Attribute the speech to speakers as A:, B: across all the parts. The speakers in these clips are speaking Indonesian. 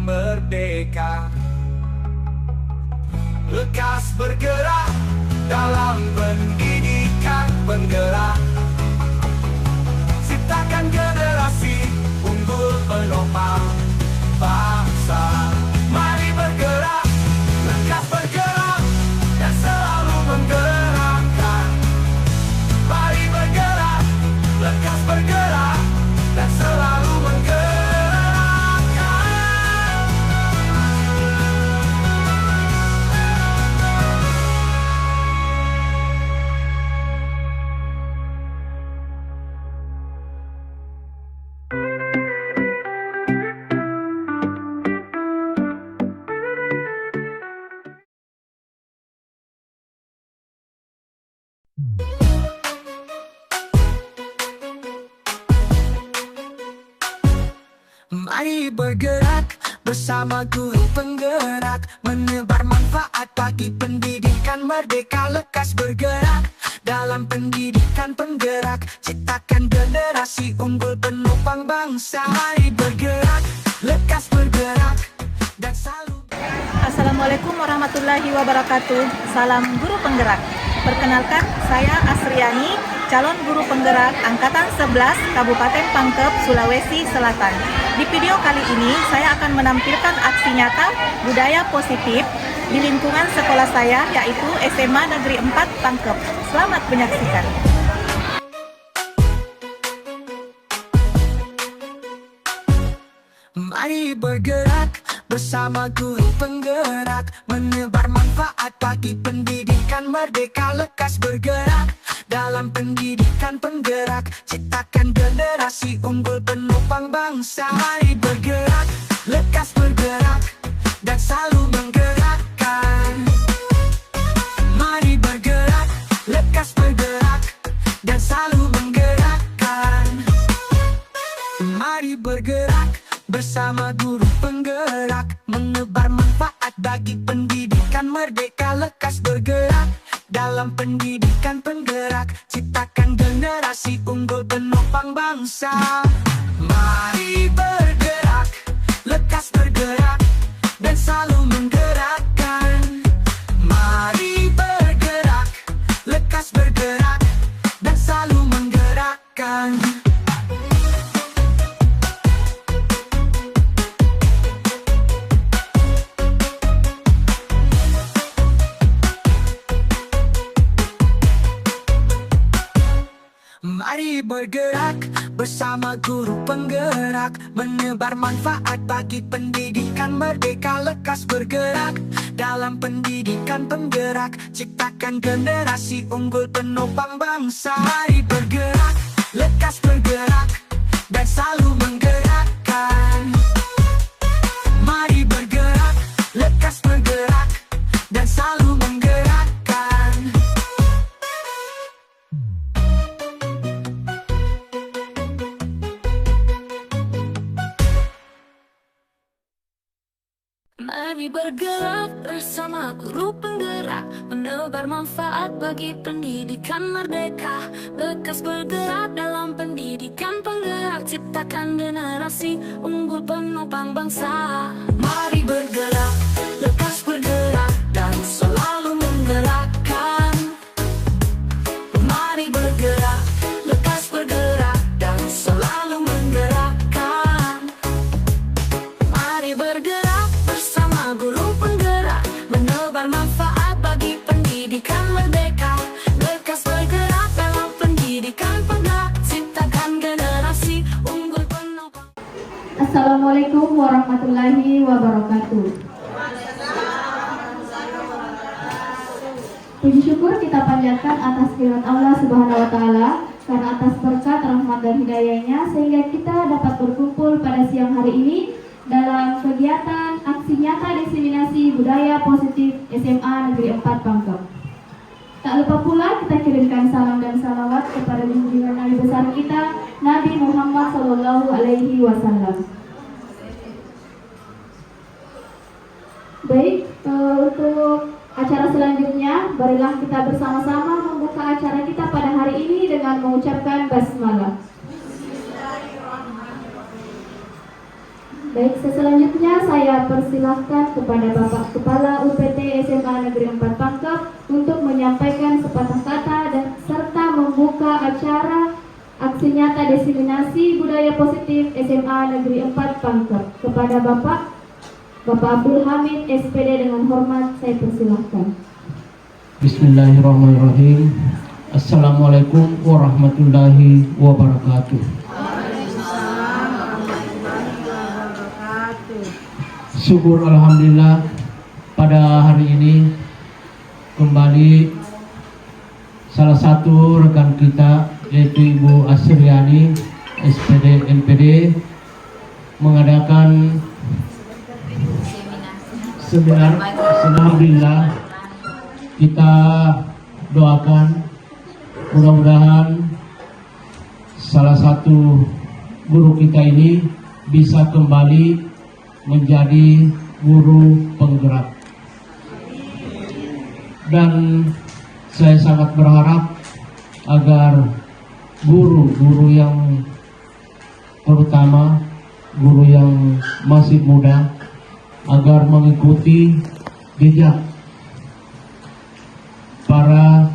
A: merdeka. Lekas bergerak dalam pendidikan penggerak, ciptakan generasi unggul penopang bangsa. Mari bergerak, lekas bergerak, dan selalu menggerakkan. Mari bergerak, lekas bergerak, dan selalu menggerakkan. Mari bergerak bersama guru penggerak, menebar manfaat bagi pendidikan merdeka. Lekas bergerak dalam pendidikan penggerak, ciptakan generasi unggul penopang bangsa. Mari bergerak, lekas bergerak, dan selalu.
B: Assalamualaikum warahmatullahi wabarakatuh. Salam guru penggerak. Perkenalkan, saya Asriani, calon guru penggerak Angkatan 11 Kabupaten Pangkep, Sulawesi Selatan. Di video kali ini, saya akan menampilkan aksi nyata budaya positif di lingkungan sekolah saya, yaitu SMA Negeri 4 Pangkep. Selamat menyaksikan.
A: Mari bergerak bersama guru penggerak, menebar manfaat bagi pendidikan merdeka. Lekas bergerak dalam pendidikan penggerak, ciptakan generasi unggul penopang bangsa. Mari bergerak, lekas bergerak, dan selalu menggerakkan. Mari bergerak, lekas bergerak, dan selalu menggerakkan. Mari bergerak bersama guru penggerak, menebar manfaat bagi pendidikan merdeka. Lekas bergerak dalam pendidikan penggerak, ciptakan generasi unggul penopang bangsa. Mari bergerak, lekas bergerak, dan selalu menggerakkan. Mari bergerak, lekas bergerak, dan selalu menggerakkan. Mari bergerak bersama guru penggerak, menebar manfaat bagi pendidikan merdeka. Lekas bergerak dalam pendidikan penggerak, ciptakan generasi unggul penopang bangsa. Mari bergerak, lekas bergerak, dan selalu menggerakkan. Mari bergerak, lekas bergerak, dan selalu menggerakkan.
C: Mari bergerak bersama guru penggerak, menebar manfaat bagi pendidikan merdeka. Lekas bergerak dalam pendidikan penggerak, ciptakan generasi unggul penopang bangsa. Mari bergerak, lekas bergerak, dan selalu menggerakkan. Mari bergerak, lekas bergerak, dan selalu menggerakkan. Mari bergerak bersama guru penggerak, menebar manfaat bagi pendidikan merdeka. Lekas bergerak dalam pendidikan penggerak, ciptakan generasi unggul penopang.
D: Assalamualaikum warahmatullahi wabarakatuh. Puji syukur kita panjatkan atas kehadirat Allah Subhanahu wa Ta'ala, karena atas berkat, rahmat dan hidayahnya sehingga kita dapat berkumpul pada siang hari ini dalam kegiatan aksi nyata diseminasi budaya positif SMA Negeri 4 Pangkep. Tak lupa pula kita kirimkan salam dan salawat kepada junjungan Nabi besar kita, Nabi Muhammad SAW. Baik, untuk acara selanjutnya, marilah kita bersama-sama membuka acara kita pada hari ini dengan mengucapkan basmalah. Baik, selanjutnya saya persilahkan kepada Bapak Kepala UPT SMA Negeri 4 Pangkep untuk menyampaikan sepatah kata dan serta membuka acara aksi nyata diseminasi budaya positif SMA Negeri 4 Pangkep. Kepada Bapak Abdul Hamid SPD dengan hormat saya persilahkan.
E: Bismillahirrahmanirrahim. Assalamualaikum warahmatullahi wabarakatuh. Syukur alhamdulillah pada hari ini kembali salah satu rekan kita yaitu Ibu Asriani SPD NPD mengadakan seminar. Alhamdulillah kita doakan mudah-mudahan salah satu guru kita ini bisa kembali menjadi guru penggerak, dan saya sangat berharap agar guru-guru yang terutama guru yang masih muda agar mengikuti jejak para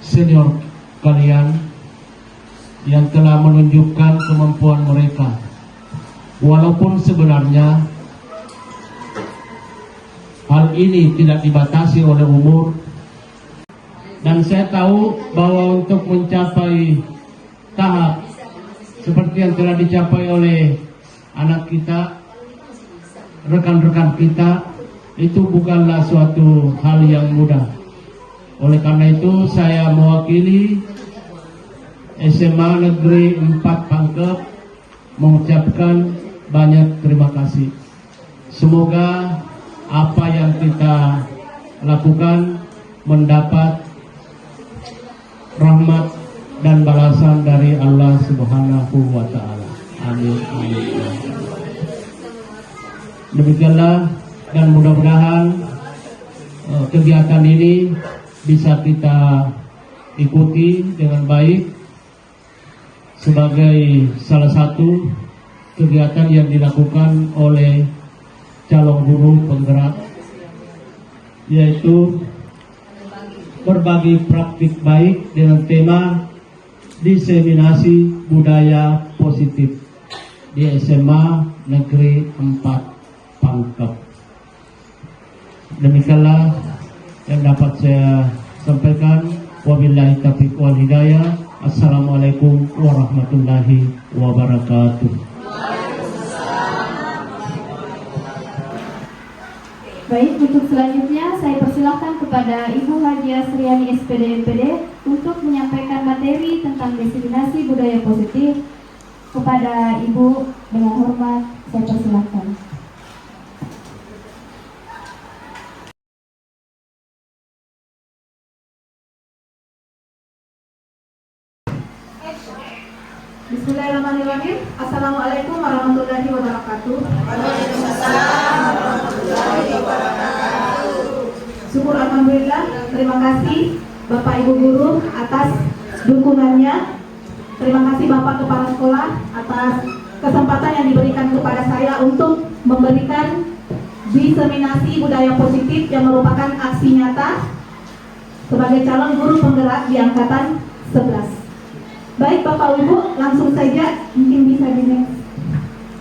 E: senior kalian yang telah menunjukkan kemampuan mereka. Walaupun sebenarnya hal ini tidak dibatasi oleh umur, dan saya tahu bahwa untuk mencapai tahap seperti yang telah dicapai oleh anak kita, rekan-rekan kita, itu bukanlah suatu hal yang mudah. Oleh karena itu saya mewakili SMA Negeri 4 Pangkep mengucapkan banyak terima kasih. Semoga apa yang kita lakukan mendapat rahmat dan balasan dari Allah Subhanahu wa Ta'ala. Amin. Demikianlah, dan mudah-mudahan kegiatan ini bisa kita ikuti dengan baik sebagai salah satu kegiatan yang dilakukan oleh calon guru penggerak, yaitu berbagi praktik baik dengan tema diseminasi budaya positif di SMA Negeri 4 Pangkep. Demikianlah yang dapat saya sampaikan. Wabillahi taufiq wal hidayah. Assalamualaikum warahmatullahi wabarakatuh.
D: Baik, untuk selanjutnya saya persilahkan kepada Ibu Haji Asriani SPD NPD untuk menyampaikan materi tentang diseminasi budaya positif. Kepada Ibu dengan hormat saya persilahkan.
B: Bismillahirrahmanirrahim. Assalamualaikum warahmatullahi wabarakatuh. Syukur alhamdulillah, terima kasih Bapak Ibu Guru atas dukungannya. Terima kasih Bapak Kepala Sekolah atas kesempatan yang diberikan kepada saya untuk memberikan diseminasi budaya positif yang merupakan aksi nyata sebagai calon guru penggerak di angkatan 11. Baik Bapak Ibu, langsung saja mungkin bisa di next.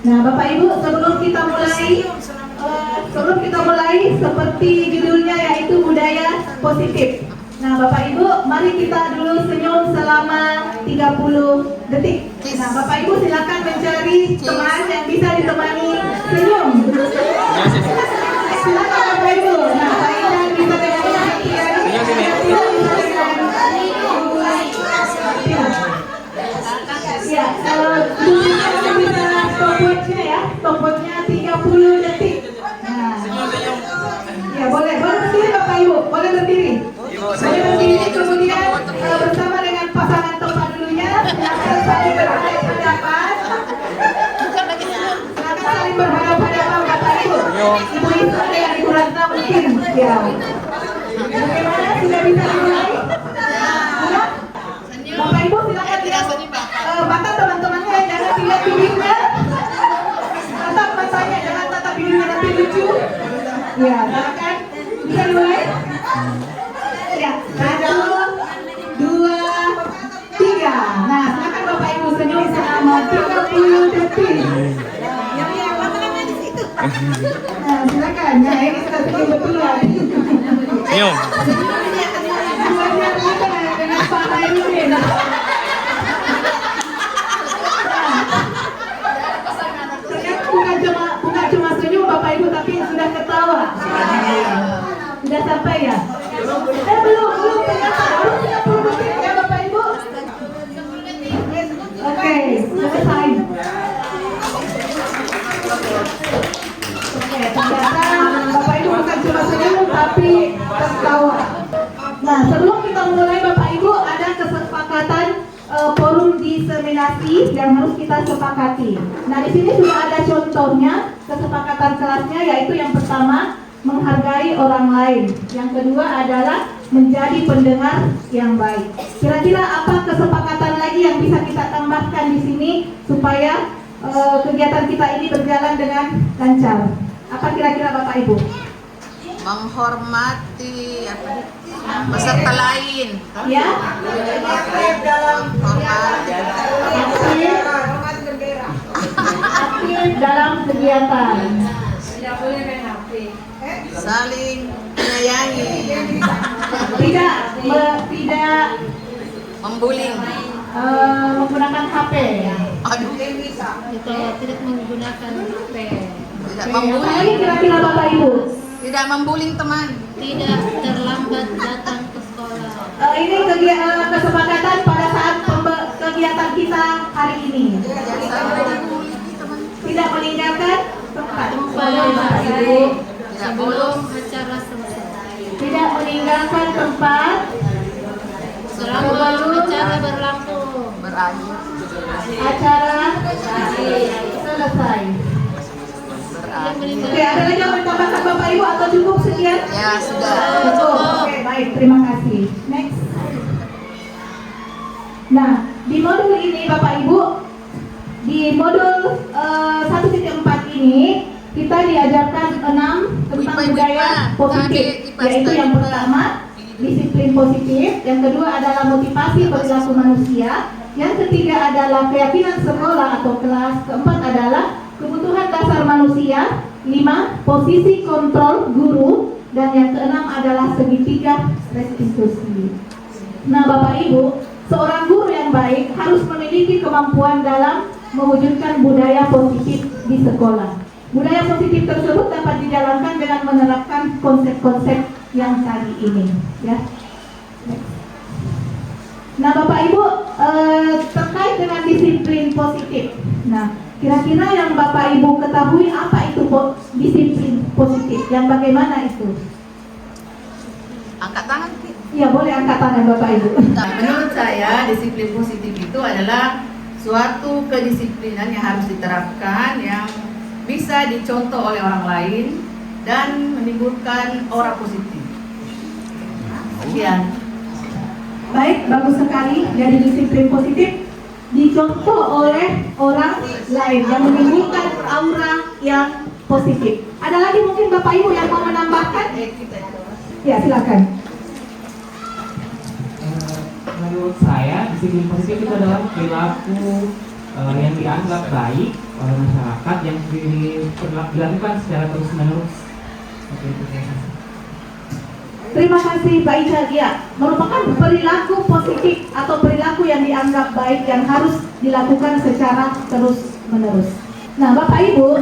B: Nah Bapak Ibu, sebelum kita mulai seperti judulnya yaitu budaya positif. Nah Bapak Ibu, mari kita dulu senyum selama 30 detik. Nah Bapak Ibu silakan mencari teman yang bisa ditemani senyum. Silakan Bapak Ibu. Nah Pak Idan bisa dengan ya, bisa stopwatch-nya ya, stopwatch-nya 30 detik. Nah, ya boleh berdiri Bapak Ibu, boleh berdiri. Boleh berdiri, kemudian bersama dengan pasangan tempat dulunya, silakan saling berhadapan. Silakan saling berhadapan Bapak Ibu. Ibu Isra dengan Ibu Ya, 1, 2, 3. Nah, silakan Bapak Ibu senyum selama 30 detik. Nah, silakan. Nah, ini sudah senyum betulan.
F: Senyum.
B: Belajar muda dengan Pak Hairudin. Bukan cuma senyum Bapak Ibu, tapi sudah ketawa. Sudah sampai ya? Belum ternyata. Baru 30 detik ya Bapak Ibu. Oke, selesai. Oke, ternyata Bapak Ibu bukan cuma senyum tapi tertawa. Nah, sebelum kita mulai Bapak Ibu, ada kesepakatan forum diseminasi yang harus kita sepakati. Nah, di sini sudah ada contohnya kesepakatan kelasnya, yaitu yang pertama menghargai orang lain, yang kedua adalah menjadi pendengar yang baik. Kira-kira apa kesepakatan lagi yang bisa kita tambahkan di sini supaya kegiatan kita ini berjalan dengan lancar? Apa kira-kira Bapak Ibu?
G: Menghormati peserta lain.
B: Ya. Aktif dalam kegiatan.
G: Saling menyayangi.
B: Tidak
G: Membuling.
B: menggunakan HP.
G: Aduh.
D: Tidak menggunakan HP.
G: Tidak
B: Apa lagi
G: membuling.
B: kira-kira Bapak Ibu?
G: Tidak membuling teman.
D: Tidak terlambat datang ke sekolah.
B: Ini kesepakatan pada saat kegiatan kita hari ini. Tidak meninggalkan tempat. Bapak Ibu.
G: Tidak boleh.
D: Acara selesai.
B: Tidak meninggalkan tempat
D: Selama acara berlangsung.
G: Berakhir.
B: acara selesai.
G: Berakhir.
B: Oke, ada lagi yang mau ditambahkan Bapak Ibu atau cukup sekian?
G: Ya sudah.
B: Cukup. Oke, baik, terima kasih. Next. Nah, di modul ini Bapak Ibu, di modul 1.4 ini kita diajarkan 6 tentang budaya positif, yaitu yang pertama disiplin positif, yang kedua adalah motivasi perilaku manusia, yang ketiga adalah keyakinan sekolah atau kelas, keempat adalah kebutuhan dasar manusia, 5 posisi kontrol guru, dan yang keenam adalah segitiga restitusi. Nah Bapak Ibu, seorang guru yang baik harus memiliki kemampuan dalam mewujudkan budaya positif di sekolah. Budaya positif tersebut dapat dijalankan dengan menerapkan konsep-konsep yang tadi ini, ya. Nah, Bapak Ibu, terkait dengan disiplin positif. Nah, kira-kira yang Bapak Ibu ketahui apa itu disiplin positif? Yang bagaimana itu?
G: Angkat tangan.
B: Ya, boleh angkat tangan Bapak Ibu.
H: Menurut saya disiplin positif itu adalah suatu kedisiplinan yang harus diterapkan, yang bisa dicontoh oleh orang lain dan menimbulkan aura positif. Sekian.
B: Baik, bagus sekali. Jadi disiplin positif dicontoh oleh orang lain yang menimbulkan aura yang positif. Ada lagi mungkin Bapak Ibu yang mau menambahkan? Ya, silakan.
I: Menurut saya disiplin positif itu adalah perilaku yang dianggap baik oleh masyarakat yang dilakukan secara terus-menerus.
B: Terima kasih Mbak Ica. Ya, merupakan perilaku positif atau perilaku yang dianggap baik yang harus dilakukan secara terus-menerus. Nah, Bapak Ibu,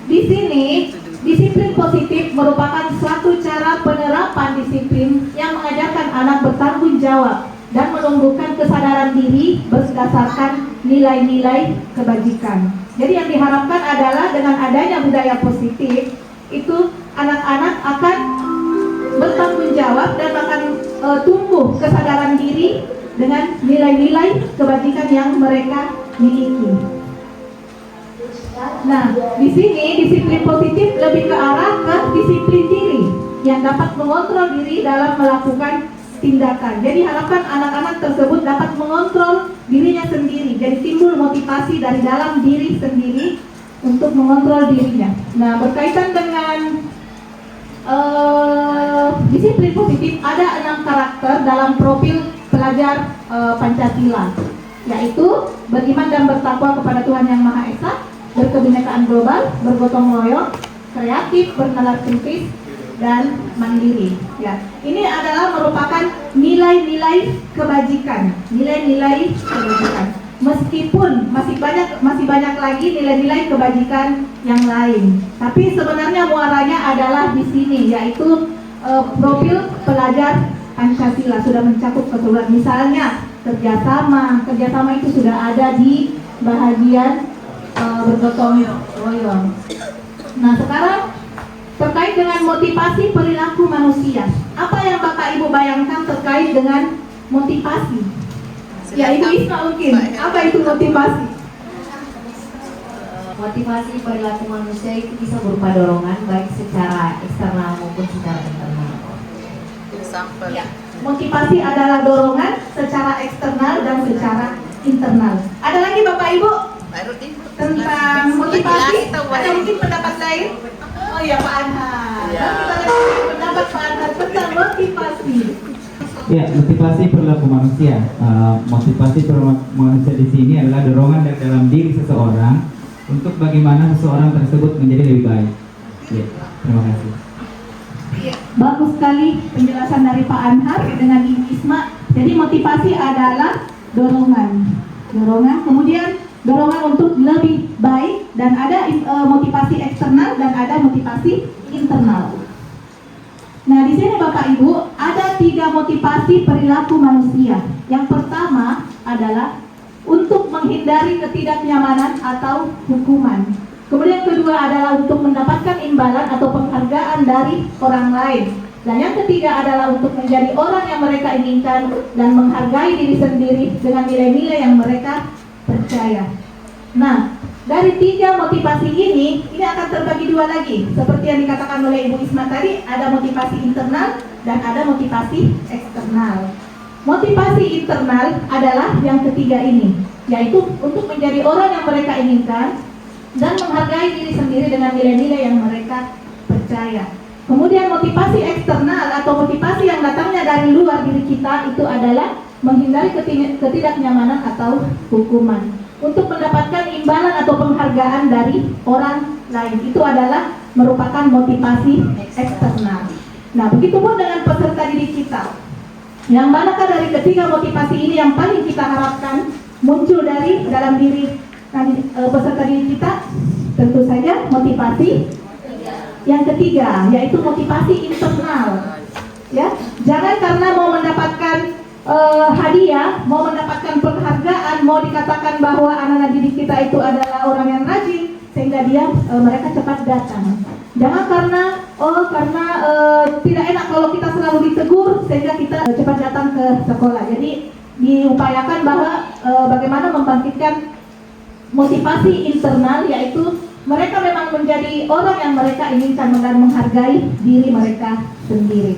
B: di sini disiplin positif merupakan suatu cara penerapan disiplin yang mengajarkan anak bertanggung jawab dan menumbuhkan kesadaran diri berdasarkan nilai-nilai kebajikan. Jadi yang diharapkan adalah dengan adanya budaya positif, itu anak-anak akan bertanggung jawab dan akan tumbuh kesadaran diri dengan nilai-nilai kebajikan yang mereka miliki. Nah, di sini disiplin positif lebih ke arah ke disiplin diri yang dapat mengontrol diri dalam melakukan tindakan. Jadi harapan anak-anak tersebut dapat mengontrol dirinya sendiri. Jadi timbul motivasi dari dalam diri sendiri untuk mengontrol dirinya. Nah, berkaitan dengan disiplin positif ada 6 karakter dalam profil pelajar Pancasila, yaitu beriman dan bertakwa kepada Tuhan Yang Maha Esa, berkebinekaan global, bergotong royong, kreatif, bernalar kritis, dan mandiri. Ya, ini adalah merupakan nilai-nilai kebajikan, nilai-nilai kebajikan. Meskipun masih banyak lagi nilai-nilai kebajikan yang lain, tapi sebenarnya muaranya adalah di sini, yaitu profil pelajar Pancasila sudah mencakup keseluruhan. Misalnya kerjasama itu sudah ada di bahagian bergotong royong. Nah, sekarang terkait dengan motivasi perilaku manusia, apa yang Bapak Ibu bayangkan terkait dengan motivasi? Ya, Ibu Isma mungkin, apa itu motivasi?
F: Motivasi perilaku manusia itu bisa berupa dorongan baik secara eksternal maupun secara internal.
B: Ya, motivasi adalah dorongan secara eksternal dan secara internal. Ada lagi Bapak Ibu tentang motivasi? Ada mungkin pendapat lain? Oh ya, Pak Anhar. Kita lihat pendapat Pak Anhar tentang motivasi.
I: Ya, motivasi perilaku manusia. Motivasi perilaku manusia di sini adalah dorongan dari dalam diri seseorang untuk bagaimana seseorang tersebut menjadi lebih baik. Ya, terima kasih.
B: Bagus sekali penjelasan dari Pak Anhar dengan Ibu Isma. Jadi motivasi adalah dorongan, kemudian dorongan untuk lebih baik, dan ada motivasi eksternal dan ada motivasi internal. Nah, di sini Bapak Ibu ada 3 motivasi perilaku manusia. Yang pertama adalah untuk menghindari ketidaknyamanan atau hukuman. Kemudian kedua adalah untuk mendapatkan imbalan atau penghargaan dari orang lain. Dan yang ketiga adalah untuk menjadi orang yang mereka inginkan dan menghargai diri sendiri dengan nilai-nilai yang mereka percaya. Nah, dari 3 motivasi ini akan terbagi 2 lagi. Seperti yang dikatakan oleh Ibu Isma tadi, ada motivasi internal dan ada motivasi eksternal. Motivasi internal adalah yang ketiga ini, yaitu untuk menjadi orang yang mereka inginkan dan menghargai diri sendiri dengan nilai-nilai yang mereka percaya. Kemudian motivasi eksternal atau motivasi yang datangnya dari luar diri kita itu adalah menghindari ketidaknyamanan atau hukuman. Untuk mendapatkan imbalan atau penghargaan dari orang lain, itu adalah merupakan motivasi eksternal. Nah, begitupun dengan peserta didik kita. Yang manakah dari ketiga motivasi ini yang paling kita harapkan muncul dari dalam diri peserta didik kita? Tentu saja motivasi yang ketiga, yaitu motivasi internal. Ya, jangan karena mau mendapatkan hadiah, mau mendapatkan penghargaan, mau dikatakan bahwa anak-anak didik kita itu adalah orang yang rajin, sehingga mereka cepat datang. Jangan karena tidak enak kalau kita selalu ditegur sehingga kita cepat datang ke sekolah. Jadi diupayakan bahwa bagaimana membangkitkan motivasi internal, yaitu mereka memang menjadi orang yang mereka inginkan dan menghargai diri mereka sendiri.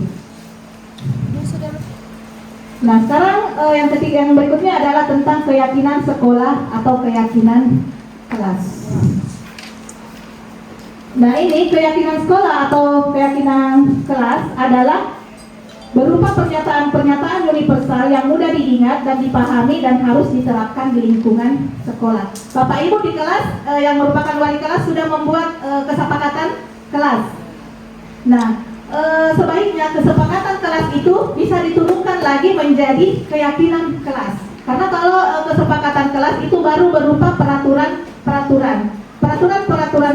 B: Nah, sekarang yang berikutnya adalah tentang keyakinan sekolah atau keyakinan kelas. Nah, ini keyakinan sekolah atau keyakinan kelas adalah berupa pernyataan-pernyataan universal yang mudah diingat dan dipahami dan harus diterapkan di lingkungan sekolah. Bapak Ibu di kelas yang merupakan wali kelas sudah membuat kesepakatan kelas. Nah, sebaiknya kesepakatan kelas itu bisa diturunkan lagi menjadi keyakinan kelas. Karena kalau kesepakatan kelas itu baru berupa peraturan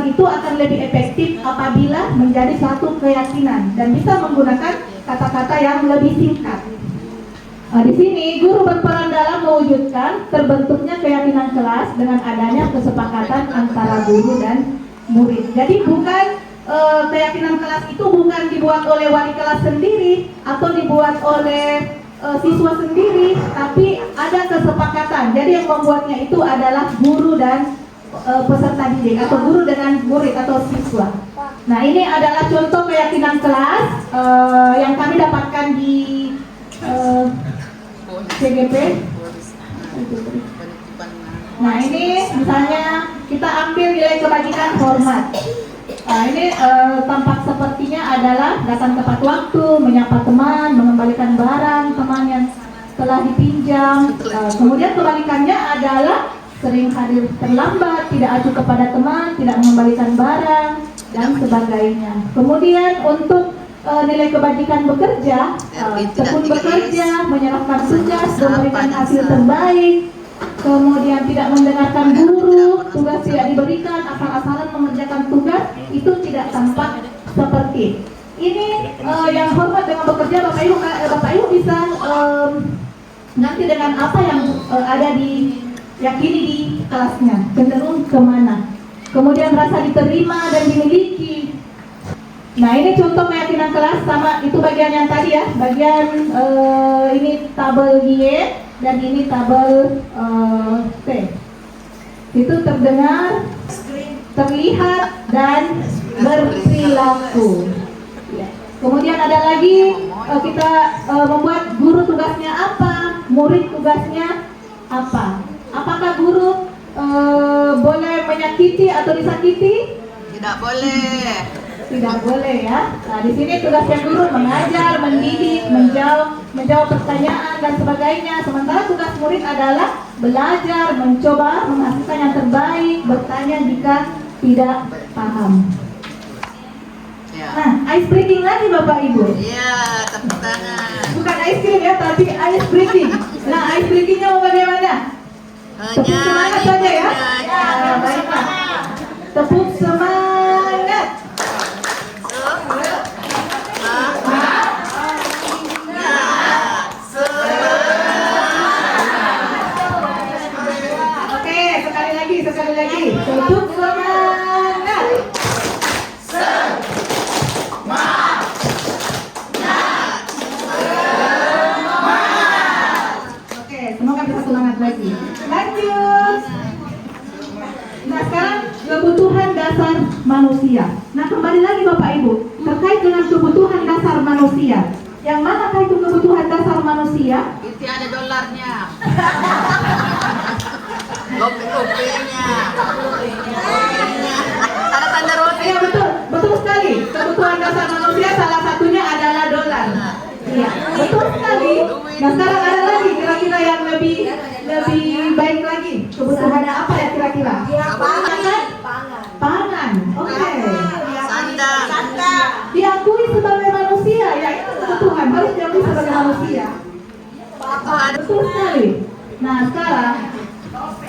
B: itu akan lebih efektif apabila menjadi satu keyakinan dan bisa menggunakan kata-kata yang lebih singkat. Di sini guru berperan dalam mewujudkan terbentuknya keyakinan kelas dengan adanya kesepakatan antara guru dan murid. Jadi keyakinan kelas itu bukan dibuat oleh wali kelas sendiri atau dibuat oleh siswa sendiri, tapi ada kesepakatan. Jadi yang membuatnya itu adalah guru dan peserta didik atau guru dengan murid atau siswa. Nah, ini adalah contoh keyakinan kelas yang kami dapatkan di CGP. Nah, ini misalnya kita ambil nilai kebajikan hormat. Ini tampak seperti artinya adalah datang tepat waktu, menyapa teman, mengembalikan barang teman yang telah dipinjam. Kemudian kebalikannya adalah sering hadir terlambat, tidak acuh kepada teman, tidak mengembalikan barang, dan sebagainya. Kemudian untuk nilai kebajikan bekerja, tekun bekerja, menyerahkan tugas, memberikan hasil terbaik, kemudian tidak mendengarkan guru, tugas tidak diberikan, asal-asalan mengerjakan tugas, itu tidak tampak seperti ini. Yang hormat dengan bekerja, Bapak Ibu bisa nanti dengan apa yang ada di yakini di kelasnya, cenderung kemana. Kemudian rasa diterima dan dimiliki. Nah, ini contoh keyakinan kelas, sama itu bagian yang tadi ya, bagian ini tabel Y dan ini tabel T. Itu terdengar, terlihat, dan berperilaku. Ya. Kemudian ada lagi kita membuat guru tugasnya apa, murid tugasnya apa. Apakah guru boleh menyakiti atau disakiti?
G: Tidak boleh.
B: Tidak boleh ya. Nah, di sini tugasnya guru mengajar, mendidik, menjawab pertanyaan dan sebagainya. Sementara tugas murid adalah belajar, mencoba menghasilkan yang terbaik, bertanya jika tidak paham.
G: Ya.
B: Nah, ice breaking lagi Bapak Ibu.
G: Iya, tepuk tangan.
B: Bukan ice cream ya, tapi ice breaking. Nah, ice breakingnya mau bagaimana? Tepuk semangat saja ya. Ya, baiklah. Tepuk semangat. Oke, sekali lagi. Tepuk semangat. Oke, semoga bisa semangat lagi. Lanjut. Nah, sekarang kebutuhan dasar manusia. Nah, kembali lagi Bapak Ibu, terkait dengan kebutuhan dasar manusia. Yang manakah itu kebutuhan dasar manusia?
G: Itu ada dolarnya. Kopi-kopinya. Ada tanda roti.
B: Iya betul sekali. Kebutuhan dasar manusia salah satunya adalah dolar. Iya, betul sekali. Nah, sekarang ada lagi kira-kira yang lebih baik lagi. Kebutuhan apa ya kira-kira? Pangan. Oke.
G: Sandang.
B: Diakui sebagai manusia, ya itu kebutuhan, harus diakui sebagai manusia. Betul sekali. Nah, sekarang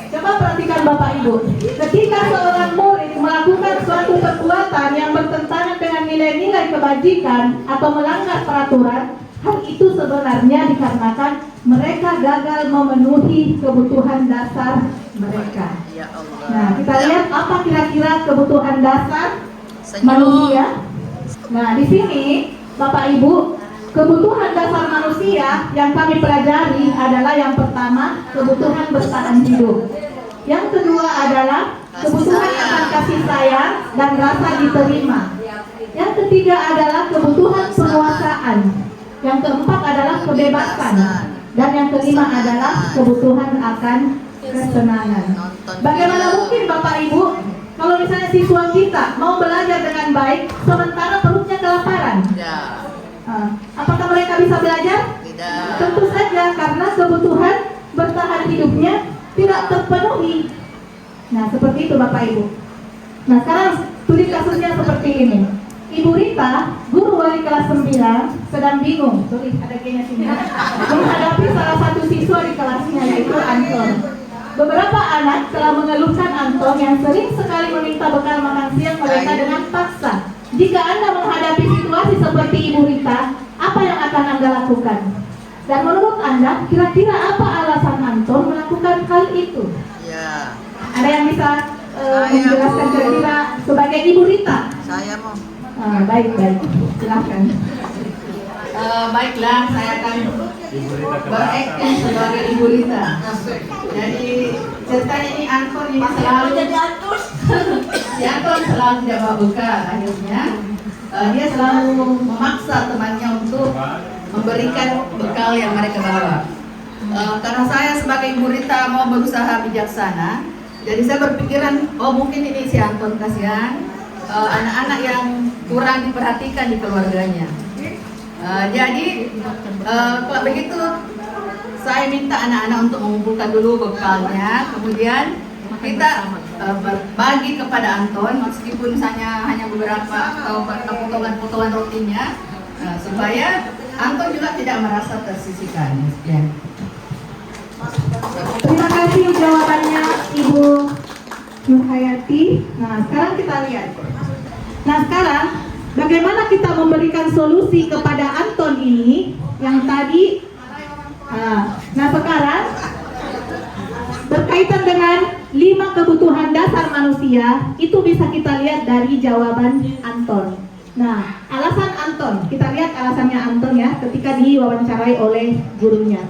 B: coba perhatikan Bapak Ibu. Ketika seorang murid melakukan suatu perbuatan yang bertentangan dengan nilai-nilai kebajikan atau melanggar peraturan, hal itu sebenarnya dikarenakan mereka gagal memenuhi kebutuhan dasar mereka.
G: Ya Allah.
B: Nah, kita lihat apa kira-kira kebutuhan dasar
G: Senyum.
B: manusia. Nah, di sini Bapak Ibu, kebutuhan dasar manusia yang kami pelajari adalah yang pertama, kebutuhan bertahan hidup. Yang kedua adalah kebutuhan akan kasih sayang dan rasa diterima. Yang ketiga adalah kebutuhan penguasaan. Yang keempat adalah kebebasan. Dan yang kelima adalah kebutuhan akan kesenangan. Bagaimana mungkin Bapak Ibu kalau misalnya siswa kita mau belajar dengan baik sementara perutnya kelaparan?
G: Ya.
B: Apakah mereka bisa belajar?
G: Tidak.
B: Tentu saja, karena kebutuhan bertahan hidupnya tidak terpenuhi. Nah, seperti itu Bapak Ibu. Nah, sekarang studi kasusnya seperti ini. Ibu Rita, guru wali kelas 9, sedang bingung, ada kayaknya sini, menghadapi salah satu siswa di kelasnya, yaitu Anton. Beberapa anak telah mengeluhkan Anton yang sering sekali meminta bekal makan siang mereka dengan paksa. Jika Anda menghadapi situasi seperti Ibu Rita, apa yang akan Anda lakukan? Dan menurut Anda, kira-kira apa alasan Anton melakukan hal itu?
G: Ya.
B: Ada yang bisa menjelaskan kira-kira sebagai Ibu Rita?
G: Saya mau.
B: Baik, silahkan.
H: Baiklah, saya akan berakting sebagai Ibu Rita. Jadi ceritanya ini Anton ini selalu si Anton selalu tidak bawa bekal. Akhirnya dia selalu memaksa temannya untuk memberikan bekal yang mereka bawa. Karena saya sebagai Ibu Rita mau berusaha bijaksana, jadi saya berpikiran, oh mungkin ini si Anton kasihan, anak-anak yang kurang diperhatikan di keluarganya. Jadi kalau begitu saya minta anak-anak untuk mengumpulkan dulu bekalnya, kemudian kita berbagi kepada Anton meskipun hanya beberapa potongan-potongan rotinya, supaya Anton juga tidak merasa tersisihkan. Ya.
B: Terima kasih jawabannya Ibu Nurhayati. Nah, sekarang kita lihat. Nah, sekarang bagaimana kita memberikan solusi kepada Anton ini yang tadi. Nah, sekarang berkaitan dengan 5 kebutuhan dasar manusia, itu bisa kita lihat dari jawaban Anton. Nah, alasan Anton, kita lihat alasannya Anton ya, ketika diwawancarai oleh gurunya.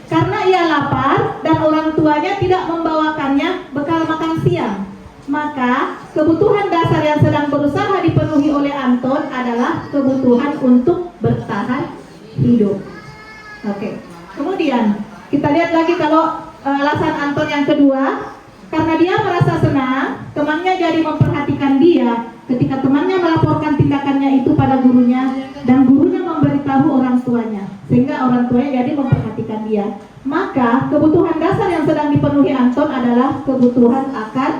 B: Karena ia lapar dan orang tuanya tidak membawakannya bekal makan siang, maka kebutuhan dasar yang sedang berusaha dipenuhi oleh Anton adalah kebutuhan untuk bertahan hidup. Oke. Kemudian kita lihat lagi kalau alasan Anton yang kedua, karena dia merasa senang temannya jadi memperhatikan dia ketika temannya melaporkan tindakannya itu pada gurunya dan gurunya memberitahu orang tuanya, sehingga orang tuanya jadi memperhatikan dia. Maka kebutuhan dasar yang sedang dipenuhi Anton adalah kebutuhan akan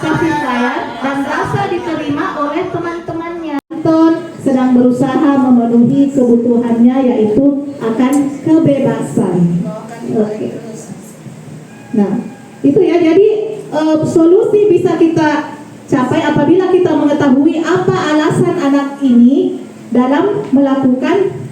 B: kasih sayang dan rasa diterima oleh teman-temannya. Anton sedang berusaha memenuhi kebutuhannya, yaitu akan kebebasan. Oke. Nah, itu ya. Jadi solusi bisa kita capai apabila kita mengetahui apa alasan anak ini dalam melakukan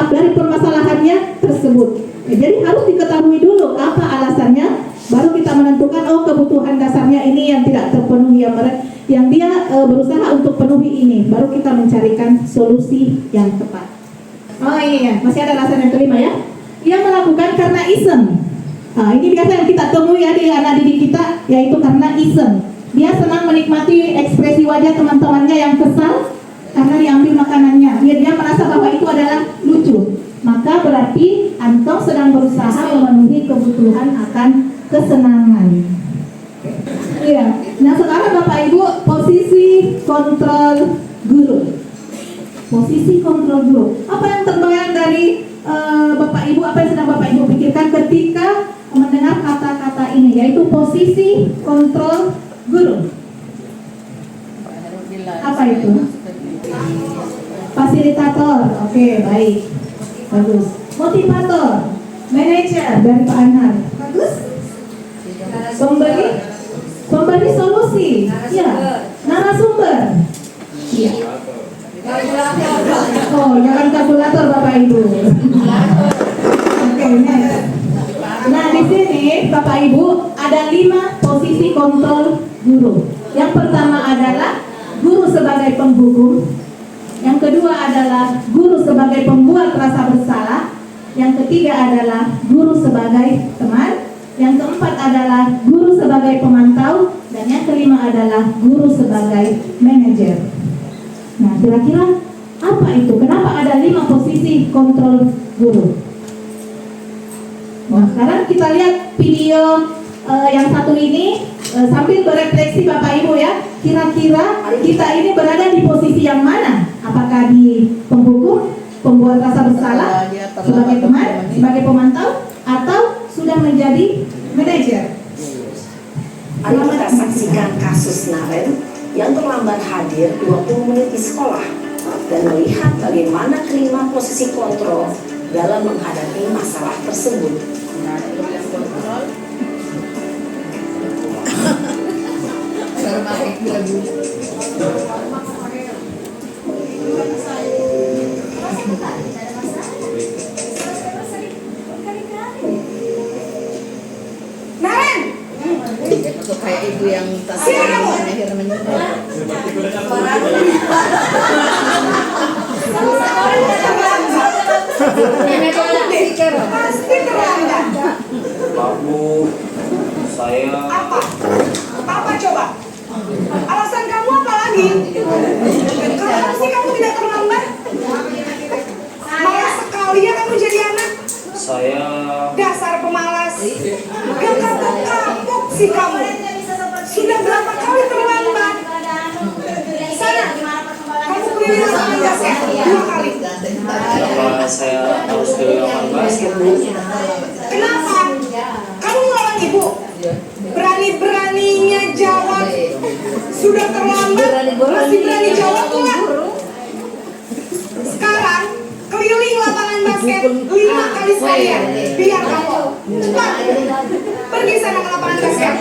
B: dari permasalahannya tersebut. Jadi harus diketahui dulu apa alasannya, baru kita menentukan kebutuhan dasarnya ini yang tidak terpenuhi, yang dia berusaha untuk penuhi ini, baru kita mencarikan solusi yang tepat. Ini ya, masih ada alasan yang kelima ya. Ia melakukan karena iseng. Ini biasa yang kita temui ya di anak didik kita, yaitu karena iseng. Dia senang menikmati ekspresi wajah teman-temannya yang kesal karena diambil makanannya. Dia merasa bahwa itu adalah lucu. Maka berarti Anton sedang berusaha memenuhi kebutuhan akan kesenangan. Iya. Nah, sekarang Bapak Ibu, posisi kontrol guru. Posisi kontrol guru. Apa yang terbayang dari Bapak Ibu, apa yang sedang Bapak Ibu pikirkan ketika mendengar kata-kata ini, yaitu posisi kontrol guru? Apa itu? Fasilitator. Oke, baik. Bagus. Motivator, manajer dari Pak Anar. Bagus. Pemberi solusi. Ya. Narasumber. Iya. Jangan kalkulator Bapak Ibu. Oke, next. Nah, di sini Bapak Ibu ada 5 posisi kontrol guru. Yang pertama adalah guru sebagai penghukum. Yang kedua adalah guru sebagai pembuat rasa bersalah. Yang ketiga adalah guru sebagai teman. Yang keempat adalah guru sebagai pemantau. Dan yang kelima adalah guru sebagai manajer. Nah, kira-kira apa itu? Kenapa ada 5 posisi kontrol guru? Nah, sekarang kita lihat video yang satu ini sambil berefleksi Bapak Ibu ya. Kira-kira kita ini berada di posisi yang mana? Apakah di penghukum, pembuat rasa bersalah, sebagai teman, sebagai pemantau, atau sudah menjadi manajer?
J: Mari kita saksikan kasus Naren yang terlambat hadir 20 menit di sekolah dan melihat bagaimana kelima posisi kontrol dalam menghadapi masalah tersebut.
C: Naren!
G: Untuk kayak ibu yang tadi akhirnya menyuruh.
C: Pasti terlambat.
K: Aku, saya.
C: Apa? Apa coba? Alasan kamu apa lagi? Kenapa sih kamu tidak terlambat? Malas sekali ya kamu jadi anak.
K: Saya.
C: Dasar pemalas. Gak kapok-kapok sih kamu. Sudah berapa kali terlambat? Kenapa? Kamu ngelawan ibu? Berani-beraninya jawab. Sudah terlambat, masih berani jawab pula. Sekarang keliling lapangan basket 5 kali sekalian. Biar kamu cepat pergi sana ke lapangan basket.